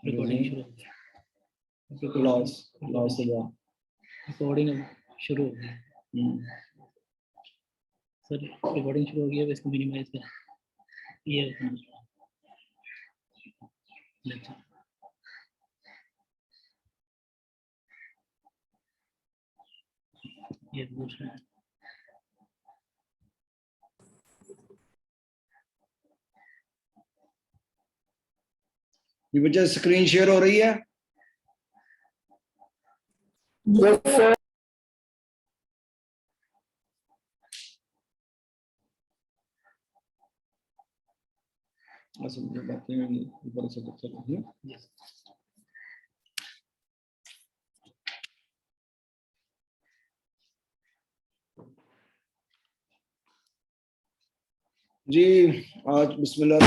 Recording शुरू हो गई। लॉस हो गया। रिकॉर्डिंग शुरू हो गई सर। रिकॉर्डिंग शुरू हो गई है, इसको मिनिमाइज कर ये दूसरा है। ये बच्चा स्क्रीन शेयर हो रही है? Yes sir. मुझे बातें ऊपर से बच्चा है। जी आज बिस्मिल्लाह।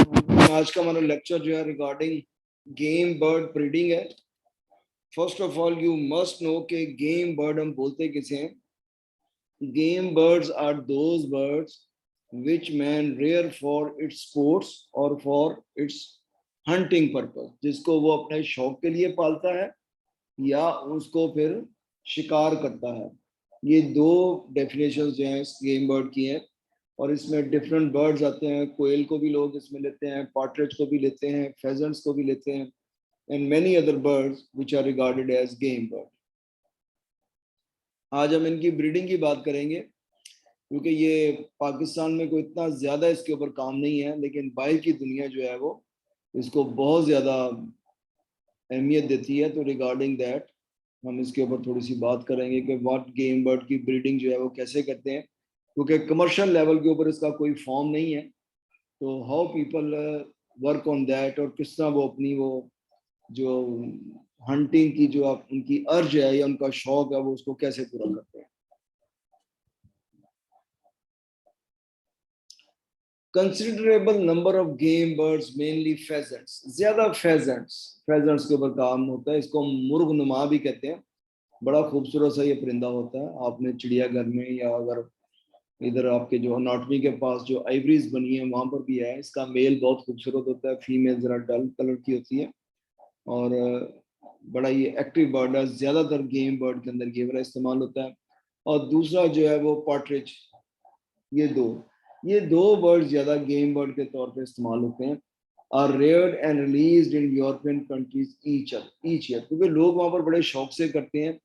आज का हमारा लेक्चर जो है रिगार्डिंग गेम बर्ड ब्रीडिंग है। First of all you must know कि गेम बर्ड हम बोलते किसे हैं। Game birds are those birds which man rear for its sports और फॉर इट्स हंटिंग पर्पस, जिसको वो अपने शौक के लिए पालता है या उसको फिर शिकार करता है। ये दो डेफिनेशंस जो हैं गेम बर्ड की हैं और इसमें डिफरेंट बर्ड्स आते हैं। कोयल को भी लोग इसमें लेते हैं, पार्टरिज को भी लेते हैं, फेजेंट्स को भी लेते हैं, and many other birds which are regarded as game bird. आज हम इनकी ब्रीडिंग की बात करेंगे क्योंकि ये पाकिस्तान में कोई इतना ज़्यादा इसके ऊपर काम नहीं है, लेकिन बाहर की दुनिया जो है वो इसको बहुत ज़्यादा अहमियत देती है। तो रिगार्डिंग दैट हम इसके ऊपर थोड़ी सी बात करेंगे कि व्हाट गेम बर्ड की ब्रीडिंग जो है वो कैसे करते हैं, क्योंकि कमर्शियल लेवल के ऊपर इसका कोई फॉर्म नहीं है। तो how people work on that और किस तरह वो अपनी वो जो हंटिंग की जो उनकी अर्ज है या उनका शौक है वो उसको कैसे पूरा करते हैं। Considerable number of game birds mainly pheasants, ज्यादा फेजेंट्स के ऊपर काम होता है। इसको मुर्ग नुमा भी कहते हैं। बड़ा खूबसूरत सा ये परिंदा होता है। आपने चिड़ियाघर में या अगर इधर आपके जो अनाटमी के पास जो आइवरीज बनी है वहां पर भी है। इसका मेल बहुत खूबसूरत होता है, फीमेल जरा डल कलर की होती है और बड़ा ये एक्टिव बर्ड है। ज्यादातर गेम बर्ड के अंदर ये वाला इस्तेमाल होता है। और दूसरा जो है वो पार्टरिज। ये दो बर्ड ज्यादा गेम बर्ड के तौर पे इस्तेमाल होते हैं। Are reared and released in European countries each year, क्योंकि लोग वहां पर बड़े शौक से करते हैं।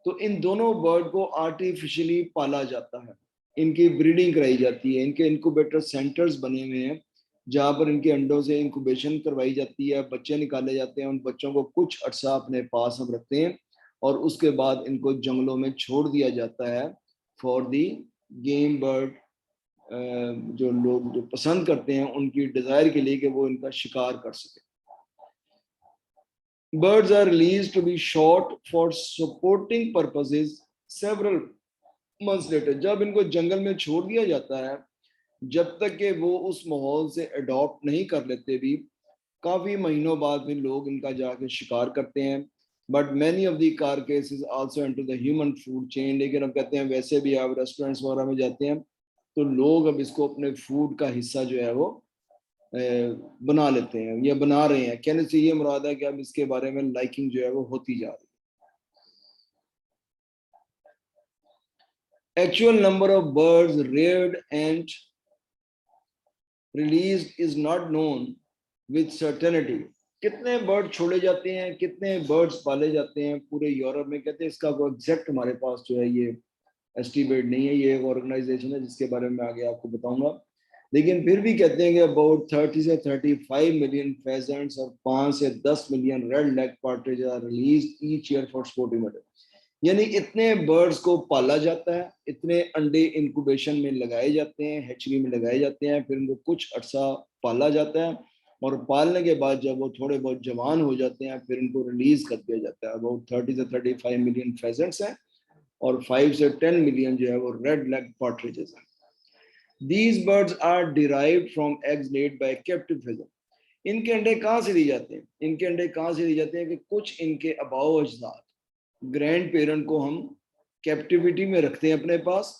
तो इन दोनों बर्ड को आर्टिफिशियली पाला जाता है, इनकी ब्रीडिंग कराई जाती है। इनके इंक्यूबेटर सेंटर्स बने हुए हैं जहाँ पर इनके अंडों से इंक्यूबेशन करवाई जाती है, बच्चे निकाले जाते हैं। उन बच्चों को कुछ अर्सा अपने पास हम रखते हैं और उसके बाद इनको जंगलों में छोड़ दिया जाता है फॉर दी गेम बर्ड, जो लोग जो पसंद करते हैं उनकी डिजायर के लिए कि वो इनका शिकार कर सके। Birds are released to be shot for supporting purposes several months later. जब इनको जंगल में छोड़ दिया जाता है, जब तक कि वो उस माहौल से अडॉप्ट नहीं कर लेते, भी काफी महीनों बाद भी लोग इनका जाके शिकार करते हैं। But many of the carcasses also enter the human food chain। लेकिन हम कहते हैं वैसे भी आप रेस्टोरेंट्स वगैरह में जाते हैं तो लोग अब इसको अपने फूड का हिस्सा जो है वो बना लेते हैं या बना रहे हैं। कहने से ये मुराद है कि अब इसके बारे में लाइकिंग जो है वो होती जा रही है। Actual number of birds reared and released is not known with certainty. कितने बर्ड छोड़े जाते हैं, कितने बर्ड्स पाले जाते हैं पूरे यूरोप में, कहते हैं इसका कोई एग्जैक्ट हमारे पास जो है ये एस्टिमेट नहीं है। ये एक ऑर्गेनाइजेशन है जिसके बारे में आगे आपको बताऊंगा। लेकिन फिर भी कहते हैं कि अबाउट 30 से 35 मिलियन फेजेंट्स और 5 से 10 million red leg partridge are released each year for sporting purpose. यानी इतने बर्ड्स को पाला जाता है, इतने अंडे इंक्यूबेशन में लगाए जाते हैं, हैचरी में लगाए जाते हैं, फिर उनको कुछ अर्सा पाला जाता है और पालने के बाद जब वो थोड़े बहुत जवान हो जाते हैं फिर इनको रिलीज कर दिया जाता है। अबाउट 30 से 35 मिलियन फेजेंट्स हैं और 5 से 10 मिलियन जो है वो रेड लेग पार्टरिजेस हैं। These birds are derived from eggs laid by captive pheasant। इनके अंडे कहाँ से लिए जाते हैं? इनके अंडे कहाँ से लिए जाते हैं कि कुछ इनके अबाव अजदाद ग्रैंड पेरेंट को हम कैप्टिविटी में रखते हैं अपने पास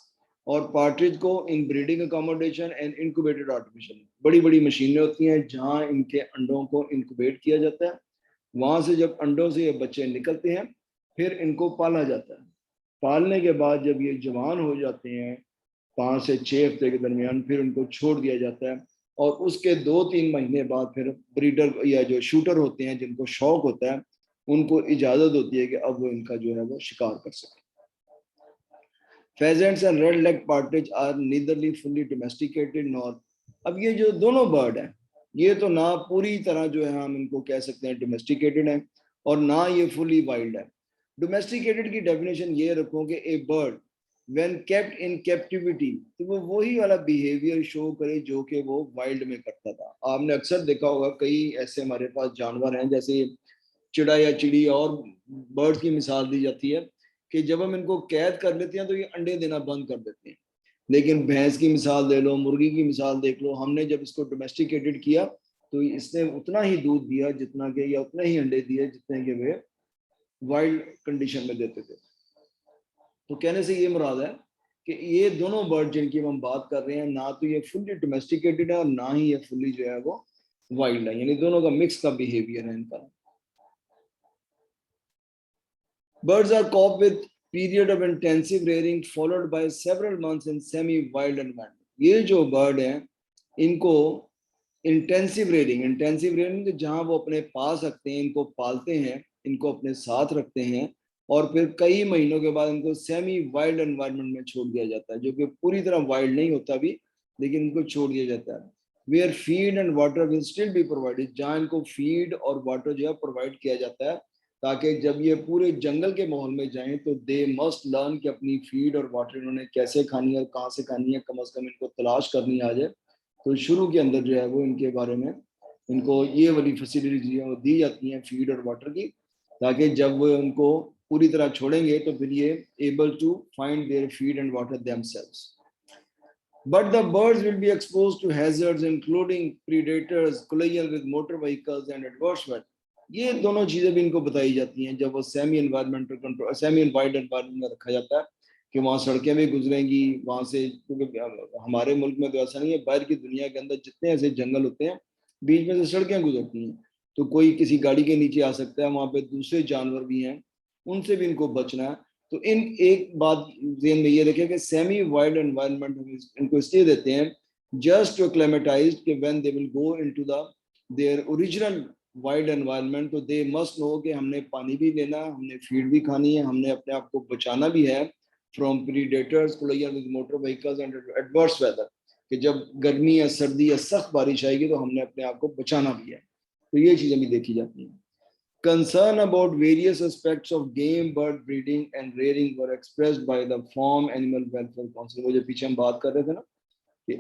और पार्टरिज को इन breeding accommodation and incubated artificial. बड़ी बड़ी मशीनें होती हैं जहाँ इनके अंडों को इंक्यूबेट किया जाता है वहां से जब अंडों से ये बच्चे निकलते हैं फिर इनको पाला जाता है। पालने के बाद जब ये जवान हो जाते हैं 5 से 6 हफ्ते के दरमियान, फिर उनको छोड़ दिया जाता है और उसके 2-3 महीने बाद फिर ब्रीडर या जो शूटर होते हैं जिनको शौक होता है उनको इजाजत होती है कि अब वो इनका जो है वो शिकार कर सके। Pheasants and red-legged partridge are neitherly fully domesticated nor, अब ये जो दोनों बर्ड हैं ये तो ना पूरी तरह जो है हम इनको कह सकते हैं डोमेस्टिकेटेड है और ना ये फुली वाइल्ड है। डोमेस्टिकेटेड की डेफिनेशन ये रखो कि a bird when kept in captivity, तो वो वही वाला बिहेवियर शो करे जो कि वो वाइल्ड में करता था। आपने अक्सर देखा होगा कई ऐसे हमारे पास जानवर हैं, जैसे चिड़ा या चिड़ी और बर्ड्स की मिसाल दी जाती है कि जब हम इनको कैद कर लेते हैं तो ये अंडे देना बंद कर देते हैं। लेकिन भैंस की मिसाल दे लो, मुर्गी की मिसाल देख लो, हमने जब इसको डोमेस्टिकेटेड किया तो इसने उतना ही दूध दिया जितना कि, या उतना ही अंडे दिए जितने के वे वाइल्ड कंडीशन में देते थे। तो कहने से ये मुराद है कि ये दोनों बर्ड जिनकी हम बात कर रहे हैं ना तो ये फुल्ली डोमेस्टिकेटेड है और ना ही ये फुल्ली जो है वो वाइल्ड है, यानी दोनों का मिक्स का बिहेवियर है इनका। Birds are caught with period of intensive rearing followed by several months in semi-wild environment. ये जो बर्ड हैं इनको इंटेंसिव रेयरिंग जहाँ वो अपने पास रखते हैं, इनको पालते हैं, इनको अपने साथ रखते हैं और फिर कई महीनों के बाद इनको सेमी वाइल्ड एनवायरनमेंट में छोड़ दिया जाता है, जो कि पूरी तरह वाइल्ड नहीं होता भी, लेकिन इनको छोड़ दिया जाता है। Where feed and water will still be provided, जहाँ इनको फीड और वाटर जो है प्रोवाइड किया जाता है, ताकि जब ये पूरे जंगल के माहौल में जाएं तो दे मस्ट लर्न कि अपनी फीड और वाटर इन्होंने कैसे खानी है और कहाँ से खानी है, कम से कम इनको तलाश करनी आ जाए। तो शुरू के अंदर जो है वो इनके बारे में इनको ये वाली फैसिलिटीज वो दी जाती हैं फीड और वाटर की, ताकि जब वो उनको पूरी तरह छोड़ेंगे तो फिर ये able to find their feed and water themselves. But the birds will be exposed to hazards including predators, collision with motor vehicles and adverse weather. ये दोनों चीजें भी इनको बताई जाती हैं जब वो semi environmental control, semi wild environment में रखा जाता है कि वहाँ सड़कें भी गुजरेंगी वहाँ से, क्योंकि हमारे मुल्क में तो ऐसा नहीं है, बाहर की दुनिया के अंदर जितने ऐसे जंगल होते हैं बीच में से सड़कें गुजरती हैं, तो कोई किसी गाड़ी के नीचे आ सकता है, वहाँ पे दूसरे जानवर भी हैं, उनसे भी इनको बचना है। तो इन एक बात ज़हन में ये रखें कि सेमी वाइल्ड एनवायरनमेंट इनको इसलिए देते हैं जस्ट टू एक्लेमेटाइज कि when they will go into the their original wild environment, तो दे मस्ट नो कि हमने पानी भी लेना, हमने फीड भी खानी है, हमने अपने आप को बचाना भी है from predators, collision with motor vehicles and adverse weather, कि जब गर्मी या सर्दी या सख्त बारिश आएगी तो हमने अपने आप को बचाना भी है। तो ये चीज़ें भी देखी जाती हैं। Concern about various aspects of game bird breeding and rearing were expressed by the Farm Animal Welfare Council। वो जो पीछे हम बात कर रहे थे ना कि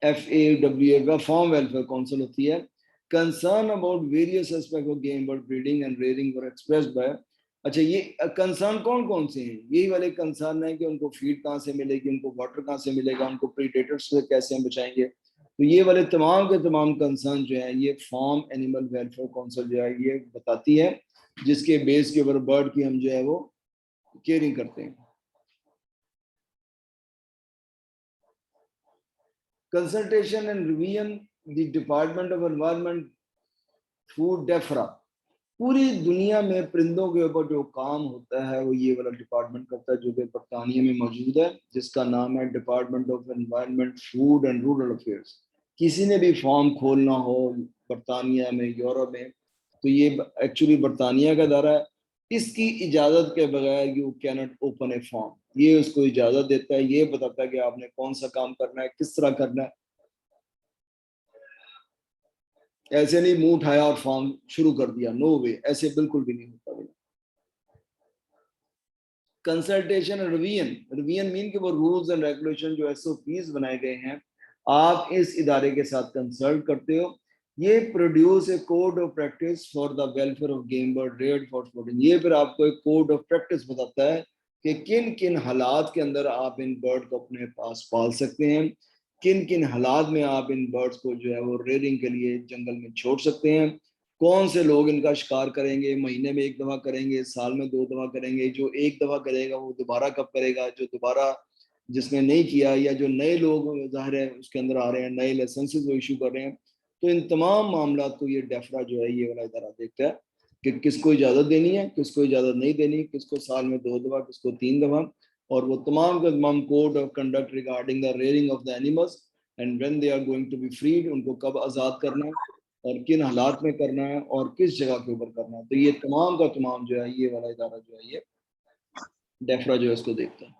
FAWA का Farm Welfare Council होती है। Concern about various aspects of game bird breeding and rearing were expressed by, अच्छा ये कंसर्न कौन कौन से हैं? यही वाले कंसर्न है कि उनको फीड कहाँ से मिलेगी, उनको वाटर कहाँ से मिलेगा, उनको प्रीडेटर्स से कैसे हम बचाएंगे। तो ये वाले तमाम के तमाम कंसर्न जो है ये फार्म एनिमल वेलफेयर काउंसिल जो है ये बताती है, जिसके बेस के ऊपर बर्ड की हम जो है वो केयरिंग करते हैं। Consultation and revision the department of environment food DEFRA, पूरी दुनिया में परिंदों के ऊपर जो काम होता है वो ये वाला डिपार्टमेंट करता है, जो कि बरतानिया में मौजूद है, जिसका नाम है department of environment food and rural affairs. किसी ने भी फॉर्म खोलना हो बरतानिया में, यूरोप में, तो ये एक्चुअली बरतानिया का दायरा है। इसकी इजाज़त के बगैर you can not open A form, ये उसको इजाज़त देता है, ये बताता है कि आपने कौन सा काम करना है, किस तरह करना है। ऐसे नहीं मुंह उठाया और फॉर्म शुरू कर दिया, नो वे, ऐसे बिल्कुल भी नहीं होता। कंसल्टेशन और रिवीजन मीन कि वो रूल्स एंड रेगुलेशन जो SOPs बनाए गए हैं आप इस इदारे के साथ कंसल्ट करते हो। ये produce a code of practice for the welfare of game bird reared for sporting, ये फिर आपको एक कोड ऑफ प्रैक्टिस बताता है कि किन किन हालात के अंदर आप इन बर्ड को अपने पास पाल सकते हैं, किन किन हालात में आप इन बर्ड्स को जो है वो रेयरिंग के लिए जंगल में छोड़ सकते हैं, कौन से लोग इनका शिकार करेंगे, महीने में 1 दफा करेंगे, साल में 2 दफा करेंगे, जो 1 दफा करेगा वो दोबारा कब करेगा, जो दोबारा जिसने नहीं किया या जो नए लोग जाहिर है उसके अंदर आ रहे हैं, नए लाइसेंसेस वो इशू कर रहे हैं, तो इन तमाम मामला को ये डेफरा जो है ये वाला इदारा देखता है कि किसको इजाज़त देनी है, किसको इजाज़त नहीं देनी, किसको साल में 2 दफ़ा, किसको 3 दफ़ा, और वो तमाम के तमाम code of conduct regarding the rearing of the animals and when they are going to be freed, उनको कब आज़ाद करना है और किन हालात में करना है और किस जगह के ऊपर करना है। तो ये तमाम का तमाम जो है ये वाला इदारा जो है ये डेफरा जो है इसको देखता है।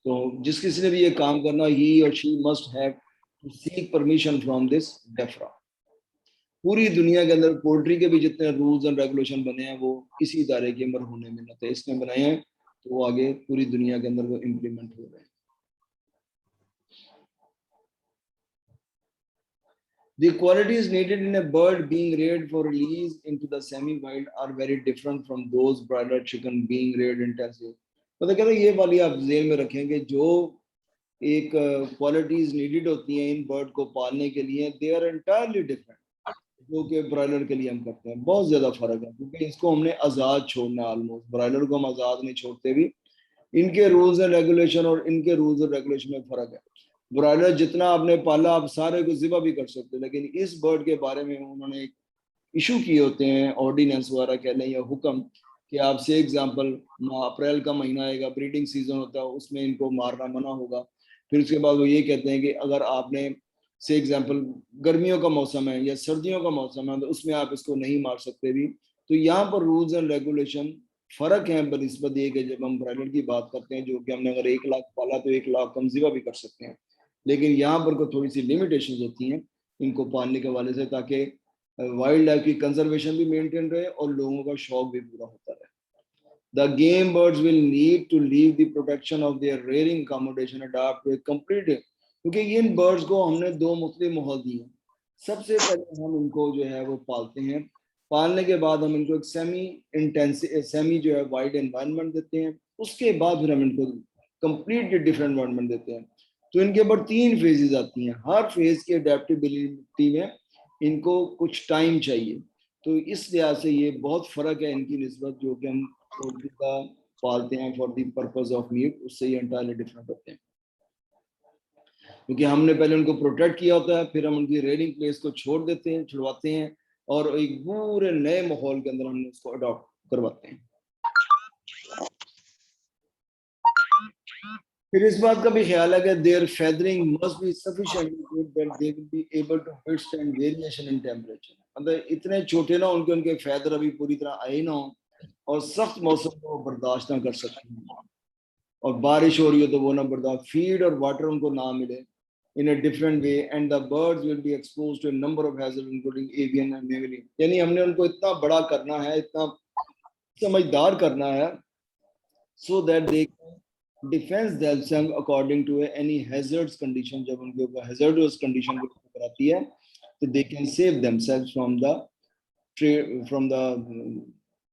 तो जिस किसी ने भी ये काम करना, ही और she must have to seek permission from this DEFRA. पूरी दुनिया के अंदर पोल्ट्री के भी जितने रूल्स एंड रेगुलेशन बने हैं वो इसी इदारे के अंदर होने में न थे, इसने बनाए हैं, तो वो आगे पूरी दुनिया के अंदर वो इम्प्लीमेंट हो रहे हैं। The qualities needed in a bird being reared for release into the semi-wild are very different from those broiler chicken being reared intensively. मतलब कहते हैं ये वाली आप ज़हन में रखेंगे, जो एक क्वालिटीज नीडेड होती हैं इन बर्ड को पालने के लिए, दे आर एंटायरली डिफरेंट जो कि ब्रॉयलर के लिए हम करते हैं। बहुत ज़्यादा फ़र्क है, क्योंकि इसको हमने आज़ाद छोड़ना है ऑलमोस्ट। ब्रॉयलर को हम आज़ाद नहीं छोड़ते भी, इनके रूल्स एंड रेगुलेशन और इनके रूल्स और रेगुलेशन में फ़र्क है। ब्रॉयलर जितना आपने पाला आप सारे को ज़िबा भी कर सकते हैं, लेकिन इस बर्ड के बारे में उन्होंने एक इशू किए होते हैं, ऑर्डिनेंस वगैरह कह लें या हुक्म, कि आप से एग्जाम्पल अप्रैल का महीना आएगा, ब्रीडिंग सीजन होता है, उसमें इनको मारना मना होगा। फिर उसके बाद वो ये कहते हैं कि अगर आपने से एग्जाम्पल गर्मियों का मौसम है या सर्दियों का मौसम है तो उसमें आप इसको नहीं मार सकते भी। तो यहाँ पर रूल्स एंड रेगुलेशन फ़र्क है बनिस्बत ये कि जब हम ब्रॉयलर की बात करते हैं, जो कि हमने अगर 1 लाख पाला तो 1 लाख कम ज़िबा भी कर सकते हैं, लेकिन यहाँ पर को थोड़ी सी लिमिटेशंस होती हैं इनको पालने के हवाले से, ताकि वाइल्ड लाइफ की कंजर्वेशन भी मेंटेन रहे और लोगों का शौक भी पूरा होता रहे। The game birds will need to leave the protection of their rearing accommodation, adapt to a complete, क्योंकि इन बर्ड्स को हमने 2 मुख्तलिफ माहौल दिए हैं। सबसे पहले हम इनको जो है वो पालते हैं, पालने के बाद हम इनको एक सेमी जो है वाइड एनवायरनमेंट देते हैं, उसके बाद फिर हम इनको कंप्लीटली डिफरेंट एनवायरनमेंट देते हैं। तो इनके ऊपर 3 फेजेस आती हैं, हर फेज की अडेप्टेबिलिटी में इनको कुछ टाइम चाहिए। तो इस लिहाज से ये बहुत फ़र्क है इनकी निस्बत जो कि हम पोल्ट्री का पालते हैं for the purpose of meat, उससे ये एंटायरली डिफरेंट होते हैं, क्योंकि हमने पहले उनको प्रोटेक्ट किया होता है, फिर हम उनकी रेयरिंग प्लेस को छोड़ देते हैं, छुड़वाते हैं, और एक पूरे नए माहौल के अंदर हमने उसको अडॉप्ट करवाते हैं। फिर इस बात का भी ख्याल है कि their feathering must be sufficiently good that they will be able to withstand variation in temperature. मतलब इतने छोटे ना उनके फेदर अभी पूरी तरह आए ना हो और सख्त मौसम को बर्दाश्त ना कर सकते हैं, और बारिश हो रही हो तो वो ना बर्दाश्त, फीड और वाटर उनको ना मिले in a different way, and the birds will be exposed to a number of hazards including avian and mammalian। यानी हमने उनको इतना बड़ा करना है, इतना समझदार करना है, so that they can defend themselves according to any hazards condition। जब उनके ऊपर hazardous condition के ऊपर आती है तो they can save themselves from the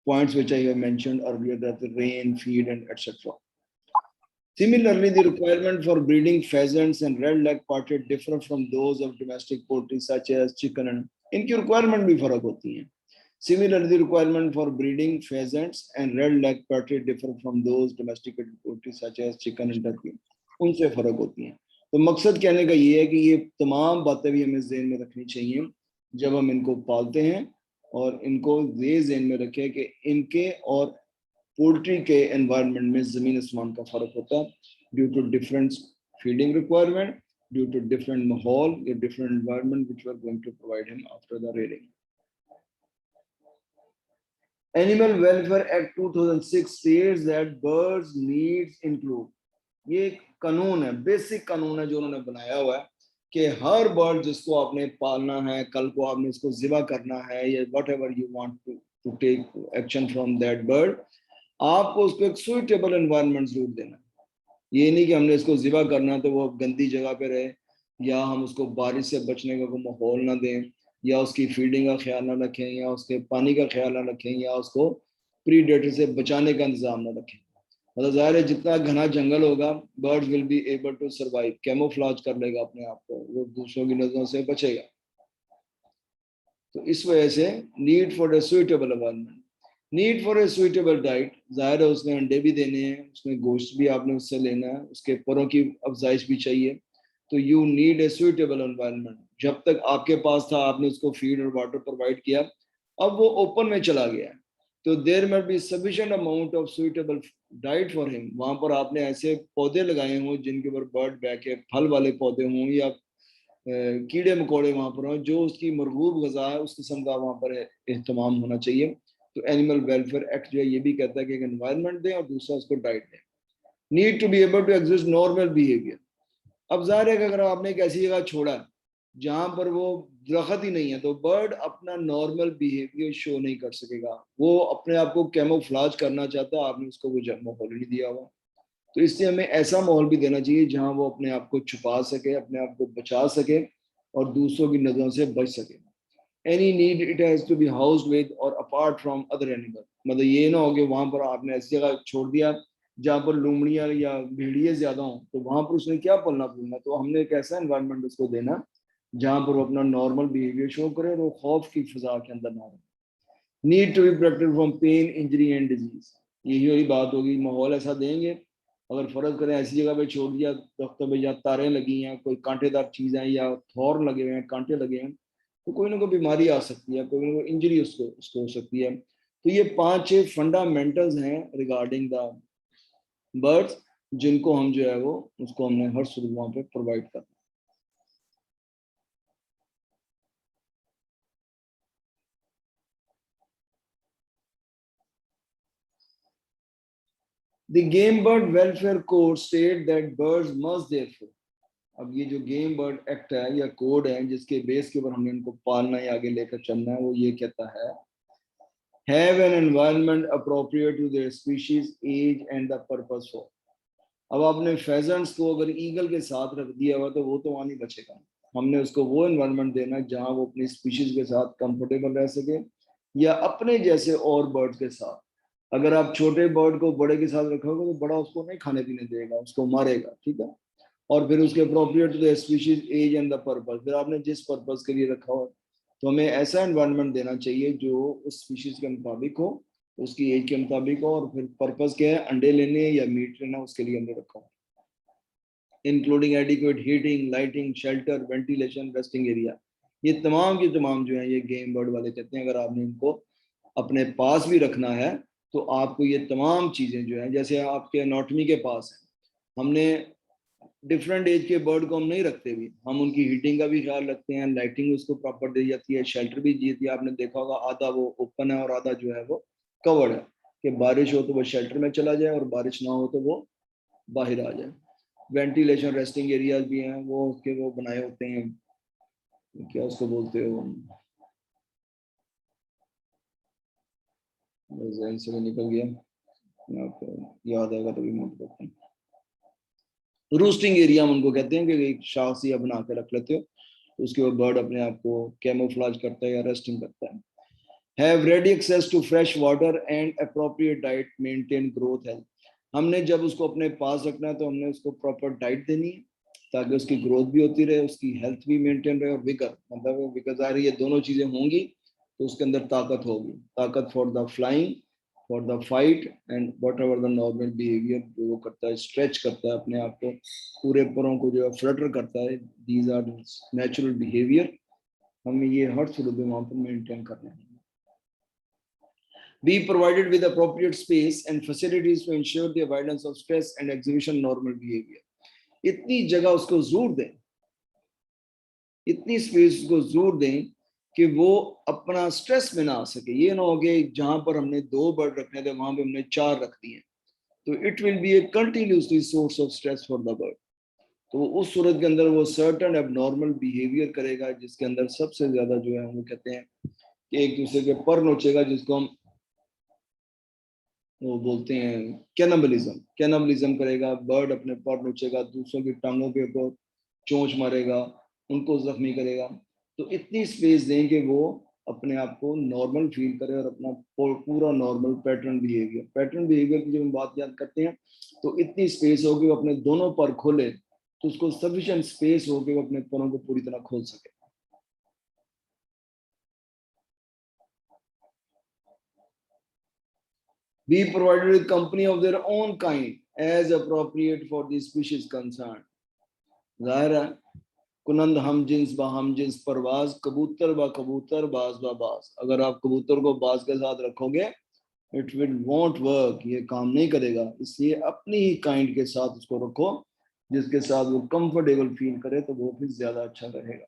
points which I have mentioned earlier, that the rain, feed and etc. Similarly, the requirement for breeding pheasants and red-leg partridge differ from those of domestic poultry such as chicken and इनकी requirement भी फर्क होती हैं। Similarly, the requirement for breeding pheasants and red-leg partridge differ from those domesticated poultry such as chicken and turkey। उनसे फर्क होती हैं। तो मकसद कहने का ये है कि ये तमाम बातें भी हमें ज़हन में रखनी चाहिए जब हम इनको पालते हैं, और इनको ये ज़हन में रखें कि इनके और पोल्ट्री के एनवायरनमेंट में ज़मीन आसमान का फ़र्क होता है, due to different feeding requirement, due to different माहौल या different environment which we are going to provide him after the rearing. Animal welfare act 2006 states that birds needs include, ये एक कानून है, बेसिक कानून है जो उन्होंने बनाया हुआ है कि हर बर्ड जिसको आपने पालना है, कल को आपने इसको ज़िबा करना है या whatever you want to take action from that bird, आपको उसको एक सुइटेबल एनवायरनमेंट जरूर देना है। ये नहीं कि हमने इसको ज़िबा करना है तो वो गंदी जगह पे रहे, या हम उसको बारिश से बचने का कोई माहौल ना दें, या उसकी फीडिंग का ख्याल ना रखें, या उसके पानी का ख्याल ना रखें, या उसको प्रीडेटर से बचाने का इंतजाम ना रखें। मतलब ज़ाहिर है जितना घना जंगल होगा, birds will be able to survive, camouflage कर लेगा अपने आप को, वो दूसरों की नजरों से बचेगा। तो इस वजह से need for a suitable environment, need for a suitable diet, ज़ाहिर है उसने अंडे भी देने हैं, उसमें गोश्त भी आपने उससे लेना है, उसके परों की अफजाइश भी चाहिए। तो you need a suitable environment जब तक आपके पास था आपने उसको फीड और वाटर प्रोवाइड किया, अब वो ओपन में चला गया है, तो there must be sufficient amount of suitable diet for him. वहां पर आपने ऐसे पौधे लगाए हों जिनके ऊपर बर्ड बैठे, फल वाले पौधे हों या कीड़े मकोड़े वहां पर हों, जो उसकी मरगूब गजा है उस किस्म का वहां पर एहतमाम होना चाहिए। तो एनिमल वेलफेयर एक्ट जो है ये भी कहता है कि एक एनवायरनमेंट दें और दूसरा उसको डाइट दें। Need to be able to exist normal behaviour. अब जाहिर है कि अगर आपने एक ऐसी जगह छोड़ा है जहां पर वो दरख्त ही नहीं है, तो बर्ड अपना नॉर्मल बिहेवियर शो नहीं कर सकेगा। वो अपने आप को कैमोफ्लाज करना चाहता है, आपने उसको वो माहौल नहीं दिया हुआ। तो इसलिए हमें ऐसा माहौल भी देना चाहिए जहां वो अपने आप को छुपा सके, अपने आप को बचा सके और दूसरों की नजरों से बच सके। Any need it has to be housed with or apart from other animal. मतलब ये ना हो कि वहां पर आपने ऐसी जगह छोड़ दिया जहाँ पर लोमड़ियाँ या भेड़िए ज्यादा हों, तो वहां पर उसने क्या पलना फूलना। तो हमने एक ऐसा एनवायरनमेंट उसको देना जहां पर वो अपना नॉर्मल बिहेवियर शो करे और वो खौफ की फिजा के अंदर ना रहे। Need to be protected from pain, injury and disease. यही वही बात होगी, माहौल ऐसा देंगे। अगर फर्ज करें ऐसी जगह पे छोड़ दिया दरख्तों पे या तारें लगी हैं, कोई कांटेदार चीज है या थॉर्न लगे हुए हैं, कांटे लगे हैं, तो कोई ना कोई बीमारी आ सकती है, कोई ना कोई इंजरी उसको उसको हो सकती है। तो ये 5-6 फंडामेंटल्स हैं रिगार्डिंग द बर्ड्स, जिनको हम जो है वो उसको हमने हर सूरत वहां पे प्रोवाइड करना। The Game Bird Welfare Code state that birds must therefore, अब ये जो गेम बर्ड एक्ट है या कोड है जिसके बेस के ऊपर हमने इनको पालना या आगे लेकर चलना है, वो ये कहता है have an environment appropriate to their species, age and the purpose for। अब आपने फेजेंट्स को अगर ईगल के साथ रख दिया हुआ तो वो तो वहां नहीं बचेगा। हमने उसको वो एनवायरनमेंट देना जहां वो अपनी स्पीशीज के साथ कंफर्टेबल रह सके या अपने जैसे और बर्ड्स के साथ। अगर आप छोटे बर्ड को बड़े के साथ रखोगे तो बड़ा उसको नहीं खाने पीने देगा, उसको मारेगा, ठीक है। और फिर उसके appropriate to the species, age and the purpose. फिर आपने जिस पर्पस के लिए रखा हो, तो हमें ऐसा एनवायरनमेंट देना चाहिए जो उस स्पीशीज के मुताबिक हो, उसकी एज के मुताबिक हो, और फिर पर्पस क्या है, अंडे लेने या मीट लेना, उसके लिए हमने रखा हो। Including adequate heating, lighting, shelter, ventilation, resting area. ये तमाम की तमाम जो है ये गेम बर्ड वाले कहते हैं अगर आपने इनको अपने पास भी रखना है तो आपको ये तमाम चीजें जो है, जैसे आपके एनाटॉमी के पास है, हमने डिफरेंट एज के बर्ड को हम नहीं रखते भी, हम उनकी हीटिंग का भी ख्याल रखते हैं, लाइटिंग उसको प्रॉपर दी जाती है, शेल्टर भी दी जाती है। आपने देखा होगा आधा वो ओपन है और आधा जो है वो कवर्ड है, कि बारिश हो तो वो शेल्टर में चला जाए और बारिश ना हो तो वो बाहर आ जाए। वेंटिलेशन, रेस्टिंग एरियाज भी हैं, वो उसके वो बनाए होते हैं, क्या उसको बोलते हो, जहन से निकल गया, आपको याद आएगा तो भी नोट करते हैं। रूस्टिंग एरिया हम उनको कहते हैं कि एक शाख सी बना के रख लेते हो, तो उसके बाद बर्ड अपने आप को कैमोफ्लाज करता है या रेस्टिंग करता है। Have ready access to fresh water and appropriate diet, maintain growth health. हमने जब उसको अपने पास रखना है तो हमने उसको प्रॉपर डाइट देनी है ताकि उसकी ग्रोथ भी होती रहे, उसकी हेल्थ भी मेंटेन रहे, और विगर मतलब विगर आ रही है, दोनों चीजें होंगी तो उसके अंदर ताकत होगी, ताकत for the flying, for the fight and what ever the normal behaviour जो वो करता है, स्ट्रेच करता है अपने आप को, पूरे परों को जो है फ्लटर करता है। दीज आर नेचुरल बिहेवियर, हमें ये हर सूरत में वहां पर मेंटेन करना है। Be provided with appropriate space and facilities to ensure the avoidance of stress and exhibition normal behavior। इतनी जगह उसको जरूर दें, इतनी स्पेस को जरूर दें कि वो अपना स्ट्रेस में ना आ सके। ये ना हो कि जहां पर हमने 2 बर्ड रखने थे वहां पे हमने 4 रख दिए, तो it will be A continuously source of stress for the bird. तो उस सूरत के अंदर वो सर्टन एबनॉर्मल बिहेवियर करेगा जिसके अंदर सबसे ज्यादा जो है वो कहते हैं कि एक दूसरे के पर नोचेगा, जिसको हम वो बोलते हैं कैनबलिज्म। कैनबलिज्म करेगा, बर्ड अपने पर नोचेगा, दूसरों की टांगों के ऊपर चोंच मारेगा, उनको जख्मी करेगा। तो इतनी स्पेस दें कि वो अपने आप को नॉर्मल फील करे और अपना पूरा नॉर्मल पैटर्न बिहेवियर की जब हम बात याद करते हैं तो इतनी स्पेस हो कि वो अपने दोनों पर खोले, तो उसको सफिशिएंट स्पेस हो कि वो अपने परों को पूरी तरह खोल सके। Be provided with company of their own kind as appropriate for the species concerned। जाहिर है कुनंद हम जिन्स परवाज, कबूतर बा कबूतर, बाज बा बाज। अगर आप कबूतर को बाज के साथ रखोगे इट विल वॉन्ट वर्क, ये काम नहीं करेगा। इसलिए अपनी ही काइंड के साथ उसको रखो, जिसके साथ वो कंफर्टेबल फील करे, तो वो फिर ज्यादा अच्छा रहेगा।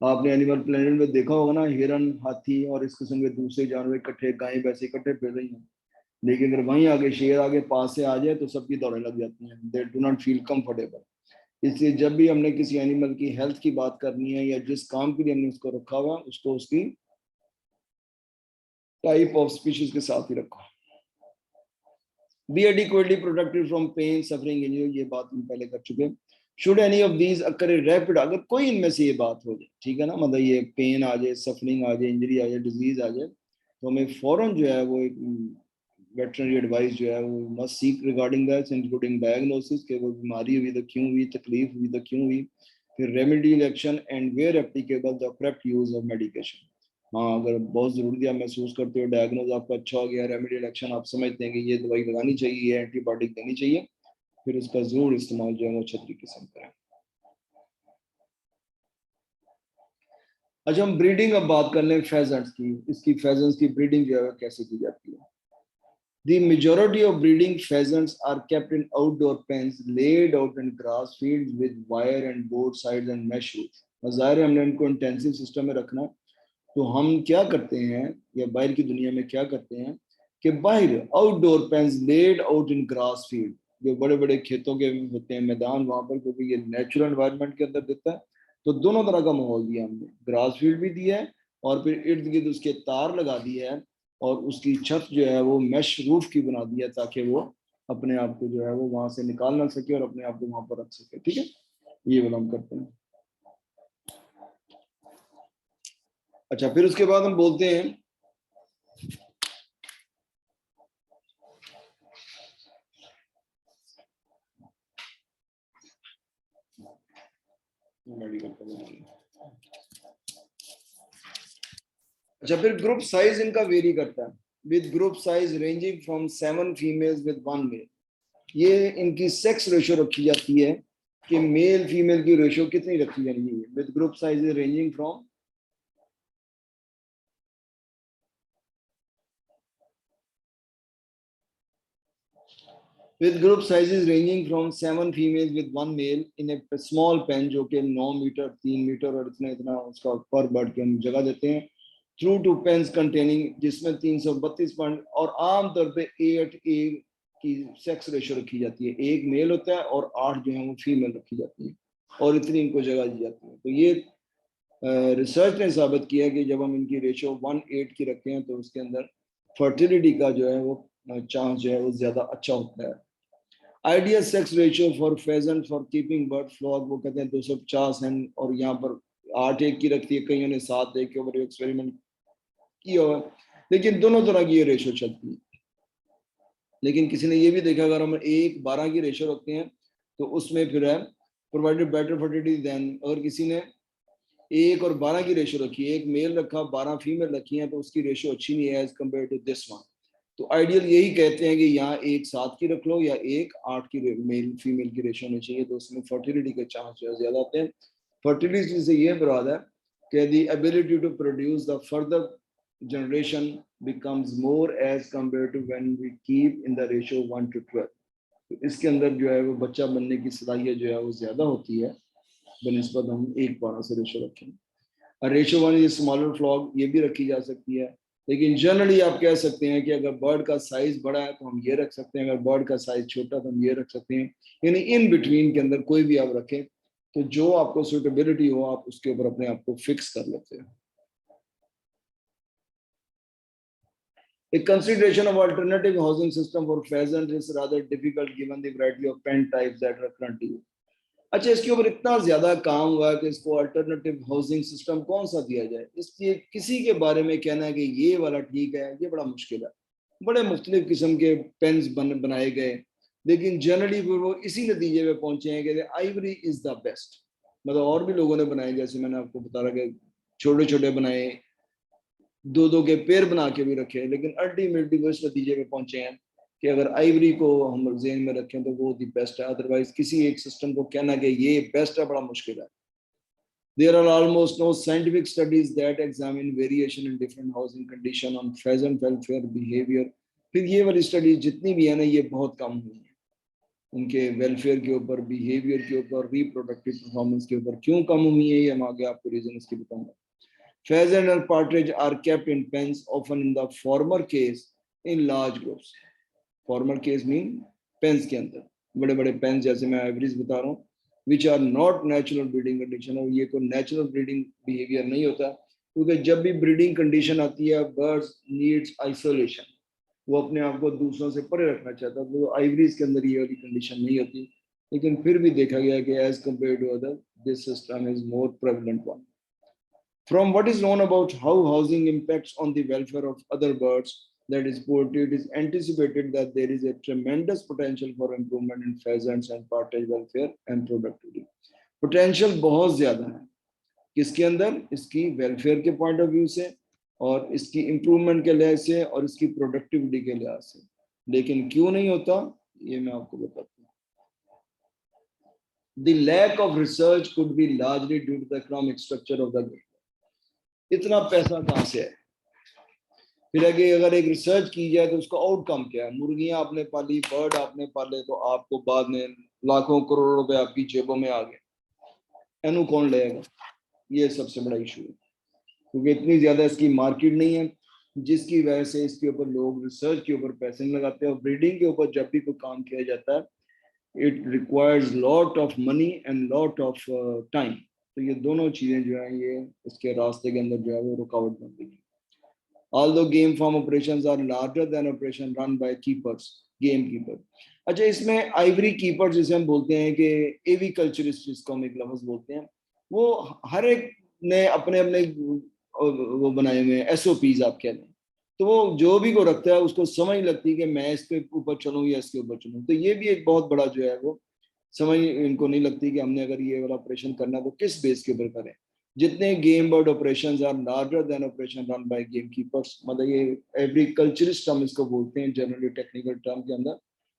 आपने एनिमल प्लेनेट में देखा होगा ना, हिरन, हाथी और इस किस्म के दूसरे जानवर इकट्ठे, गायें वैसे इकट्ठे फिर रही हैं, लेकिन अगर वहीं आगे शेर आगे पास से आ जाए तो सबकी दौड़ने लग जाती हैं, they do not feel comfortable. इसलिए जब भी हमने किसी एनिमल की हेल्थ की बात करनी है या जिस काम के लिए हमने उसको रखा हुआ है, उसको उसकी टाइप ऑफ स्पीशीज के साथ ही रखो। Be adequately protected from pain, suffering, injury, ये बात हम पहले कर चुके हैं। Should any of these occur rapid, अगर कोई इनमें से ये बात हो जाए, ठीक है ना, मतलब ये पेन आ जाए, सफरिंग आ जाए, इंजरी आ जाए, डिजीज आ जाए, तो हमें फौरन जो है वो एक वेटरनरी एडवाइस जो है वो must seek regarding that, including diagnosis, कि वो बीमारी हुई तो क्यों हुई, तकलीफ हुई तो क्यों हुई, फिर remedial action and where applicable the correct use of medication. हाँ, अगर बहुत जरूरी आप महसूस करते हो, डायग्नोज आपका अच्छा हो गया, रेमेडियल एक्शन आप समझते हैं कि ये दवाई लगानी चाहिए, ये एंटीबायोटिक देनी चाहिए, फिर उसका जरूर इस्तेमाल जो है वो अच्छे तरीके से करें। अच्छा, हम ब्रीडिंग अब बात कर लें फेजेंट्स की। इसकी फेजेंट्स की ब्रीडिंग जो है कैसे की जाती है। The majority of breeding pheasants are kept in outdoor pens laid out in grass fields with wire and board sides and mesh roof। ज़ाहिर है हमने इनको इंटेंसिव सिस्टम में रखना, तो हम क्या करते हैं, या बाहर की दुनिया में क्या करते हैं कि बाहर outdoor pens laid out in grass field, जो बड़े बड़े खेतों के होते हैं मैदान, वहां पर, क्योंकि ये नेचुरल एनवायरनमेंट के अंदर देता है, तो दोनों तरह का माहौल दिया हमने, ग्रास फील्ड भी दिया है और फिर इर्द गिर्द उसके तार लगा दिया है, और उसकी छत जो है वो मैश रूफ की बना दी है, ताकि वो अपने आप को जो है वो वहां से निकाल ना सके और अपने आप को वहां पर रख सके। ठीक है, ये वाला हम करते हैं। अच्छा, फिर उसके बाद हम बोलते हैं अच्छा, फिर ग्रुप साइज इनका वेरी करता है, with group size ranging from 7 females with 1 male. ये इनकी सेक्स रेशियो रखी जाती है कि मेल फीमेल की रेशियो कितनी रखी जानी है, with group size ranging from with group sizes ranging from 7 females with 1 male in a small pen, जो कि 9 मीटर 3 मीटर और इतना इतना उसका पर बर्ड के हम जगह देते हैं, थ्रू टू पेन्स कंटेनिंग, जिसमें 332 पॉइंट, और आमतौर पे 8 की सेक्स रेशियो रखी जाती है, 1 मेल होता है और 8 जो है वो फीमेल रखी जाती है, और इतनी इनको जगह दी जाती है। तो ये रिसर्च ने साबित किया कि जब हम इनकी रेशियो 1:8 की रखते हैं तो उसके अंदर फर्टिलिटी का जो है वो चांस जो है वो ज्यादा अच्छा होता है। Ideal sex ratio for pheasant for keeping bird flock, वो कहते हैं 250 है, और यहाँ पर 8:1 की रखती है, कईयों ने 7:1 के ऊपर एक्सपेरिमेंट किया हुआ, लेकिन दोनों तरह की ये रेशियो चलती है। लेकिन किसी ने ये भी देखा, अगर हम 1:12 की रेशियो रखते हैं तो उसमें फिर है प्रोवाइडेड बेटर फर्टिलिटी देन, अगर किसी ने 1 और 12 की रेशियो रखी है, 1 मेल रखा 12 फीमेल रखी है, तो उसकी रेशियो अच्छी नहीं है as compare to this one. तो आइडियल यही कहते हैं कि यहाँ 1:7 की रख लो या 1:8 की मेल फीमेल की रेशियो होनी चाहिए, तो उसमें फर्टिलिटी के चांस जो है ज्यादा आते हैं। फर्टिलिटी से ये मुराद है कि the ability to produce the further generation becomes more as compare to when we keep in the ratio 1:12। तो इसके अंदर जो है वो बच्चा बनने की सलाहियत जो है वो ज्यादा होती है बनिस्बत हम 1:12 से रेशियो रखें। रेशियो 1 इज स्मॉलर फ्लॉग, ये भी रखी जा सकती है, लेकिन जनरली आप कह सकते हैं कि अगर बर्ड का साइज बड़ा है तो हम ये रख सकते हैं, अगर बर्ड का साइज छोटा तो हम ये रख सकते हैं, यानी इन बिटवीन के अंदर कोई भी आप रखें, तो जो आपको सुटेबिलिटी हो आप उसके ऊपर अपने आप को फिक्स कर लेते हैं। A consideration of alternative housing system for pheasant is rather difficult given the variety of pen types that are currently used. अच्छा, इसके ऊपर इतना ज्यादा काम हुआ है कि इसको अल्टरनेटिव हाउसिंग सिस्टम कौन सा दिया जाए, इसलिए किसी के बारे में कहना है कि ये वाला ठीक है, ये बड़ा मुश्किल है। बड़े मुख्तलिफ किस्म के पेन्स बनाए गए, लेकिन जनरली वो इसी नतीजे पे पहुंचे हैं कि आइवरी इज द बेस्ट। मतलब और भी लोगों ने बनाए, जैसे मैंने आपको बता रहा कि छोटे छोटे बनाए, 2-2 के पेड़ बना के भी रखे, लेकिन अल्टीमेटली वो इस नतीजे पे पहुंचे हैं कि अगर आइवरी को हम जेन में रखें तो वो दी बेस्ट है, अदरवाइज किसी एक सिस्टम को कहना कि ये बेस्ट है बड़ा मुश्किल है। There are almost no scientific studies that examine variation in different housing condition on pheasant welfare behavior. फिर ये वाली स्टडीज जितनी भी है ना, ये बहुत कम हुई है उनके वेलफेयर के ऊपर, बिहेवियर के ऊपर, रिप्रोडक्टिव परफॉर्मेंस के ऊपर। क्यों कम हुई है, ये हम आगे आपको रीजन इसकी बताऊंगा। Pheasant and partridge are kept in pens, often in the former case in large groups. Former case mean pens के अंदर बड़े बड़े pens, जैसे मैं एवरेज बता रहा हूँ, which are not natural breeding condition, और ये कोई natural breeding behavior नहीं होता, क्योंकि जब भी breeding condition आती है, birds needs isolation, वो अपने आप को दूसरों से परे रखना चाहता है, तो आइवरीज के अंदर ये वाली कंडीशन नहीं होती। लेकिन फिर भी देखा गया कि as compare to other this system is more prevalent one. From what is known about how housing impacts on the welfare of other birds that is reported, it is anticipated that there is a tremendous potential for improvement in pheasants and partridge welfare and productivity. Potential बहुत ज्यादा है, किसके अंदर, इसकी welfare के point of view से, और इसकी इम्प्रूवमेंट के लिहाज से, और इसकी प्रोडक्टिविटी के लिहाज से। लेकिन क्यों नहीं होता, ये मैं आपको बताता हूँ। The lack of research could be largely due to the economic structure of the game. इतना पैसा कहाँ से है? फिर आगे अगर एक रिसर्च की जाए तो उसका आउटकम क्या है? मुर्गियां आपने पाली, बर्ड आपने पाले, तो आपको बाद में लाखों करोड़ों रुपए आपकी जेबों में आ गए, एनु कौन लेगा? ये सबसे बड़ा इशू है, क्योंकि इतनी ज्यादा इसकी मार्केट नहीं है, जिसकी वजह से इसके ऊपर लोग रिसर्च के ऊपर पैसे नहीं लगाते। और ब्रीडिंग के ऊपर जब भी कोई काम किया जाता है, it requires lot of money and lot of time. तो ये दोनों चीजें जो है, ये इसके रास्ते के अंदर जो है वो रुकावट बन रही है। Although game farm operations are larger than operation run by keepers, gamekeeper. अच्छा, इसमें आइवरी कीपर जिसे हम बोलते हैं कि एवी कल्चरिस्ट, जिसको हम एक लफ्ज बोलते हैं, वो हर एक ने अपने अपने वो बनाए हुए हैं SOPs आप कह लें। तो वो जो भी को रखता है उसको समझ लगती है कि मैं इसके ऊपर चलूँ या इसके ऊपर चलूँ। तो ये भी एक बहुत बड़ा जो है वो समझ इनको नहीं लगती कि हमने अगर ये वाला ऑपरेशन करना है तो किस बेस के ऊपर करें। जितने game bird operations are larger than operation run by game keepers, मतलब ये एग्रीकल्चरिस्ट हम इसको बोलते हैं जनरली टेक्निकल टर्म के अंदर।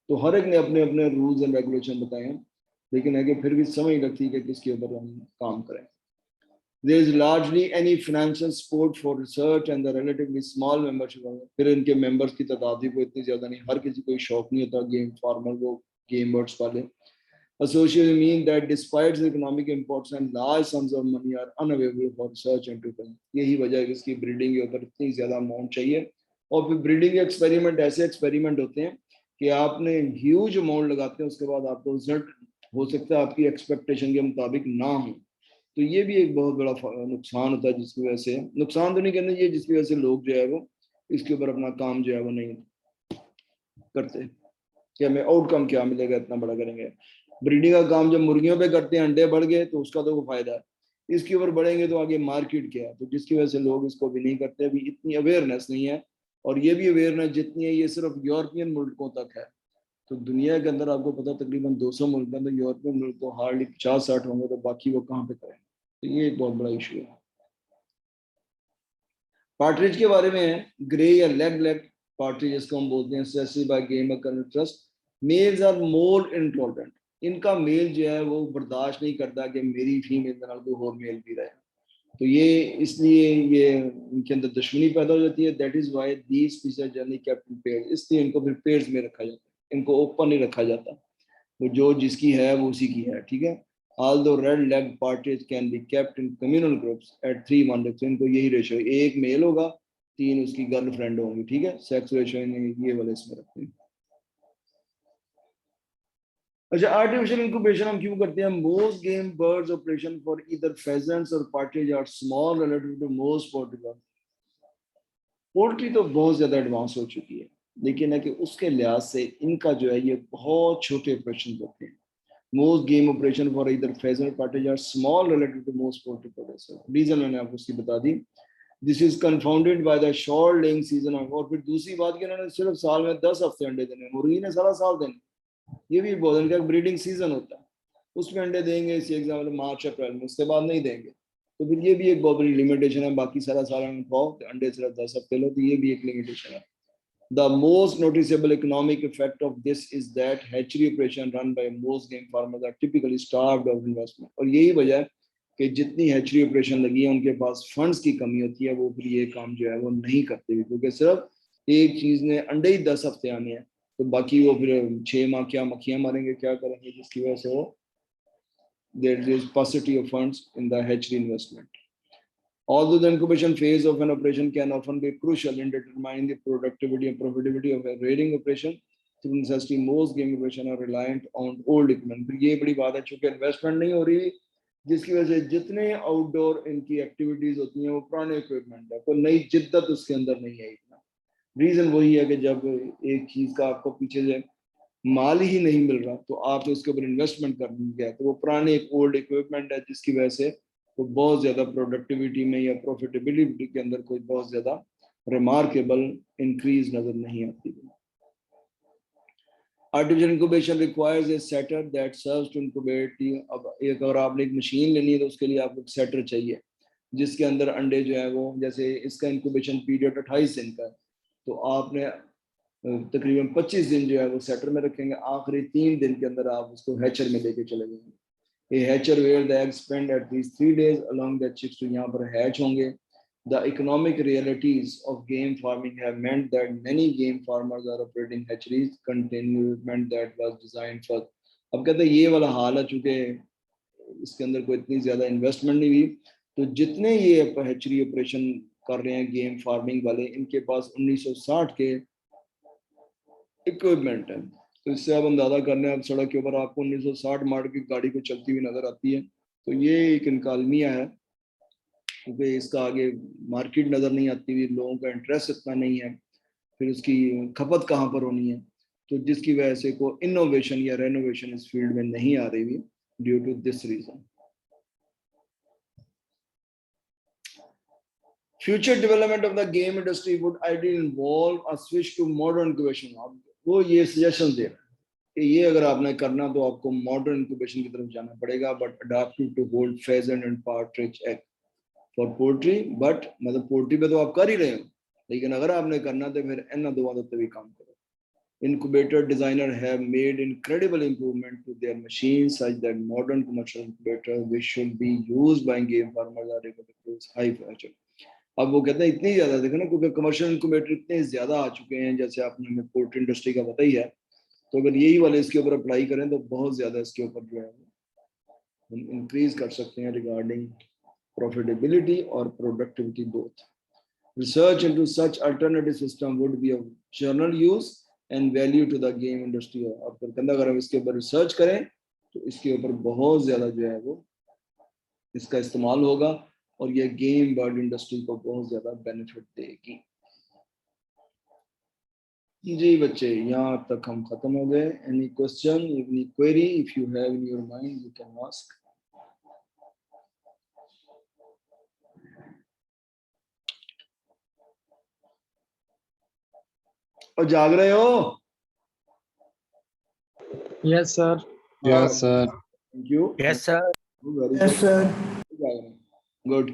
तो हर एक ने अपने अपने रूल्स एंड रेगुलेशन बताए हैं, लेकिन आगे फिर भी समझ लगती है कि किसके ऊपर हम काम करें। There is largely any financial support for research and the relatively small membership. फिर इनके मेंबर्स की तादाद भी कोई इतनी ज्यादा नहीं, हर किसी को शौक नहीं होता गेम फार्मर को गेम बर्ड्स पाले। Associated mean that despite the economic importance and large sums of money are unavailable for research and treatment. यही वजह है कि इसकी ब्रीडिंग के ऊपर इतनी ज्यादा अमाउंट चाहिए। और फिर ब्रीडिंग एक्सपेरिमेंट ऐसे एक्सपेरिमेंट होते हैं कि आपने ह्यूज अमाउंट लगाते हैं, उसके बाद आपको रिजल्ट हो सकता है आपकी एक्सपेक्टेशन के मुताबिक ना हो। तो ये भी एक बहुत बड़ा नुकसान होता है, जिसकी वजह से, नुकसान तो नहीं कहना चाहिए, जिसकी वजह से लोग जो है वो इसके ऊपर अपना काम जो है वो नहीं करते कि हमें आउटकम क्या मिलेगा, इतना बड़ा करेंगे। ब्रीडिंग का काम जब मुर्गियों पे करते हैं, अंडे बढ़ गए तो उसका तो वो फायदा है, इसके ऊपर बढ़ेंगे तो आगे मार्केट क्या है, तो जिसकी वजह से लोग इसको भी नहीं करते। अभी इतनी अवेयरनेस नहीं है, और ये भी अवेयरनेस जितनी है ये सिर्फ यूरोपियन मुल्कों तक है। तो दुनिया के अंदर आपको पता तकरीबन 200 मुल्क है, तो यूरोपियन मुल्क तो हार्डली 50-60 होंगे, तो बाकी वो कहाँ पे करें? तो ये एक बहुत बड़ा इशू है। पार्ट्रिज के बारे में है, ग्रे या लेग पार्ट्रिज जिसको हम बोलते हैं, सेसी by game trust, males are more intolerant. इनका मेल जो है वो बर्दाश्त नहीं करता कि मेरी फीमेल के नाल कोई और मेल भी रहे, तो ये इसलिए ये इनके अंदर दुश्मनी पैदा हो जाती है। That is why these species generally kept in pairs, इसलिए इनको फिर पेयर्स में रखा जाता है, इनको ओपन नहीं रखा जाता, वो जो जिसकी है वो उसी की है, ठीक है। Although red-legged partridge can be kept in communal groups at 3:1, तो इनको यही रेशो, एक मेल होगा, 3 उसकी गर्लफ्रेंड होंगी, ठीक है। सेक्स रेशो ये वाले इसमें रखते हैं। अच्छा, आर्टिफिशियल इंक्यूबेशन हम क्यों करते हैं? Most game birds operation for either pheasants और partridge are small relative to most poultry. Poultry तो बहुत ज्यादा एडवांस हो चुकी है, लेकिन है कि उसके लिहाज से इनका जो है ये बहुत छोटे ऑपरेशन होते हैं। Most game operation for either pheasant or partridge are small relative to most poultry products. Reason मैंने आपको उसकी बता दी। This is confounded by the short laying season of, और फिर दूसरी बात कि इन्होंने सिर्फ साल में 10 हफ्ते अंडे देने, मुर्गी ने सारा साल देने। ये भी बहुत, इनका ब्रीडिंग सीजन होता है, उसमें अंडे देंगे इसी एग्जाम्पल मार्च अप्रैल में, उसके बाद नहीं देंगे। तो फिर ये भी एक बहुत बड़ी लिमिटेशन है। बाकी सारा साल खाओ, अंडे सिर्फ 10 हफ्ते लो, तो ये भी एक लिमिटेशन है। The most noticeable economic effect of this is that hatchery operation run by most game farmers are typically starved of investment. और यही वजह है कि जितनी हैचरी ऑपरेशन लगी है उनके पास फंड्स की कमी होती है, वो फिर ये काम जो है वो नहीं करते, क्योंकि सिर्फ एक चीज ने अंडे ही 10 हफ्ते आने हैं, तो बाकी वो फिर 6 माह क्या मक्खियां मारेंगे, क्या करेंगे, जिसकी वजह से वो there is paucity of funds in the hatchery investment. Although the incubation phase of an operation can often be crucial in determining the productivity and profitability of a rearing operation, through necessity most game operation are reliant on old equipment. फिर ये बड़ी बात है, चूंकि investment नहीं हो रही, जिसकी वजह से जितने आउटडोर इनकी एक्टिविटीज होती हैं वो पुराने इक्विपमेंट है, कोई नई जिद्दत उसके अंदर नहीं है इतना। रीजन वही है कि जब एक चीज का आपको पीछे से माल ही नहीं मिल रहा, तो आप उसके ऊपर इन्वेस्टमेंट करने गया, तो वो पुराने एक ओल्ड इक्विपमेंट है, जिसकी वजह से वो बहुत ज्यादा प्रोडक्टिविटी में या प्रॉफिटेबिलिटी के अंदर कोई बहुत ज्यादा रिमार्केबल इंक्रीज नजर नहीं आती। Artificial incubation requires a setter that serves to incubate. अब एक अगर आपने एक मशीन लेनी है तो उसके लिए आपको एक सेटर चाहिए, जिसके अंदर अंडे जो है वो, जैसे इसका इंक्यूबेशन पीरियड 28 दिन का है, तो आपने तकरीबन 25 दिन जो है वो सेटर में रखेंगे, आखिरी 3 दिन के अंदर आप उसको हैचर में लेके चले जाएंगे। A hatcher where the eggs spend at least 3 days along the chicks to यहाँ पर hatch होंगे। The economic realities of game farming have meant that many game farmers are operating hatcheries containing equipment that was designed for। अब कहते हैं ये वाला हाल है, चूंकि इसके अंदर कोई इतनी ज्यादा इन्वेस्टमेंट नहीं हुई, तो जितने ये हैचरी ऑपरेशन कर रहे हैं गेम फार्मिंग वाले, इनके पास 1960 के इक्विपमेंट है। तो इससे आप अंदाजा कर लें, आप सड़क के ऊपर आपको 1960 मॉडल की गाड़ी को चलती हुई नजर आती है, तो ये एक इनकालमिया है, क्योंकि इसका आगे मार्केट नजर नहीं आती हुई, लोगों का इंटरेस्ट इतना नहीं है, फिर उसकी खपत कहाँ पर होनी है, तो जिसकी वजह से कोई इनोवेशन या रेनोवेशन इस फील्ड में नहीं आ रही हुई, due to this reason. Future development of the game industry would ideally involve a switch to modern incubation। वो ये सजेशन दे रहा है कि ये अगर आपने करना तो आपको मॉडर्न इंक्यूबेशन की तरफ जाना पड़ेगा, but adaptive to hold pheasant and partridge egg for poultry. But मतलब पोल्ट्री पे तो आप कर ही रहे हो, लेकिन अगर आपने करना तो फिर इन दो आदतों भी काम करो। Incubator designer have made incredible improvement to their machines such that modern commercial incubator which should be used by game farmers are able to produce high pressure। अब वो कहते हैं इतनी ज्यादा, देखो ना, क्योंकि कमर्शियल इंक्यूबेटर इतने ज्यादा आ चुके हैं, जैसे आपने हमें पोल्ट्री इंडस्ट्री का पता ही है, तो अगर यही वाले इसके ऊपर अप्लाई करें तो बहुत ज्यादा इसके ऊपर जो है हम इंक्रीज कर सकते हैं रिगार्डिंग प्रॉफिटेबिलिटी और productivity both. Research into such alternative system would be of general use and value to the game industry. और फिर कहता अगर हम इसके ऊपर रिसर्च करें तो इसके ऊपर बहुत ज्यादा जो है वो इसका इस्तेमाल होगा, और ये गेम बर्ड इंडस्ट्री को बहुत ज्यादा बेनिफिट देगी। जी बच्चे, यहाँ तक हम खत्म हो गए। Any question, any query, if you have in your mind you can ask. और जाग रहे हो? Yes sir. Yes, sir. Thank you. Yes, sir. Yes, sir. Good.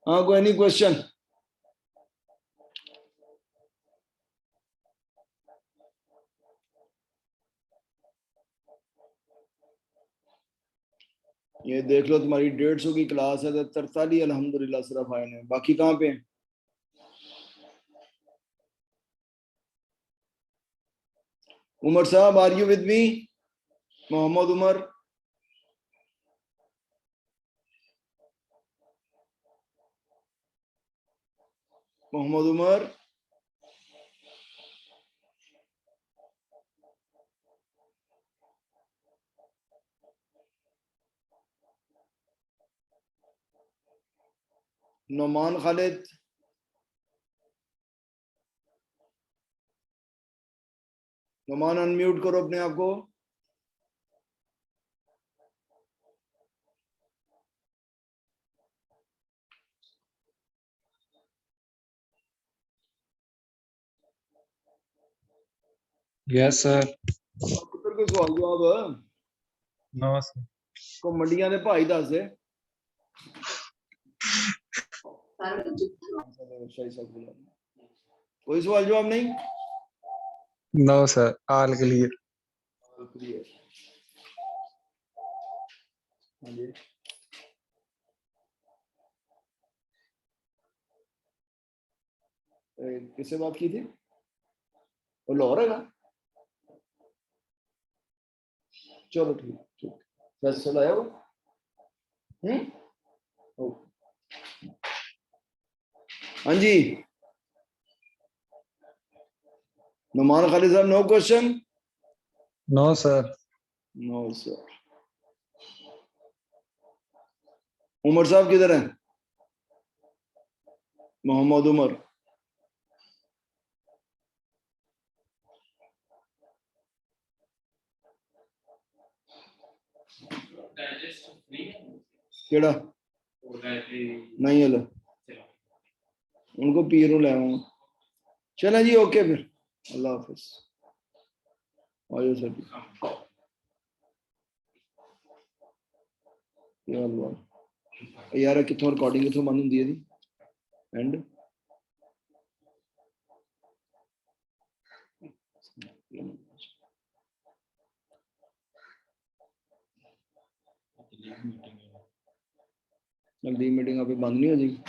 हाँ, कोई एनी क्वेश्चन? ये देख लो, तुम्हारी 150 की क्लास है तो 43 अल्हम्दुलिल्लाह सिर्फ आए हैं, बाकी कहाँ पे हैं? उमर साहब, are you with me? Mohammad Umar, Mohammad Umar, Noman Khalid, Noman unmute करो अपने आप को। Yes, sir. पुत्र को सवाल जवाब No, sir. को मंडियां दे भाई दस दे। कोई सवाल जवाब नहीं? No, sir. All clear. हाँ जी। किससे बात की थी? वो लाहौर है ना? चलो ठीक ठीक। फैसल आया वो? ओके। हाँ जी, नुमान खालिद साहब, no question? No sir. No sir. Umar साहब किधर हैं? मोहम्मद उमर। केड़ा नहीं हलो, उनको पीरों ले आऊंगा। चलें जी, ओके फिर, अल्लाह हाफिज। आयो सर जी। या अल्लाह यार, कितों रिकॉर्डिंग कितों बंद होंदी है दी एंड? अगली मीटिंग अभी बंद नहीं हो जाएगी।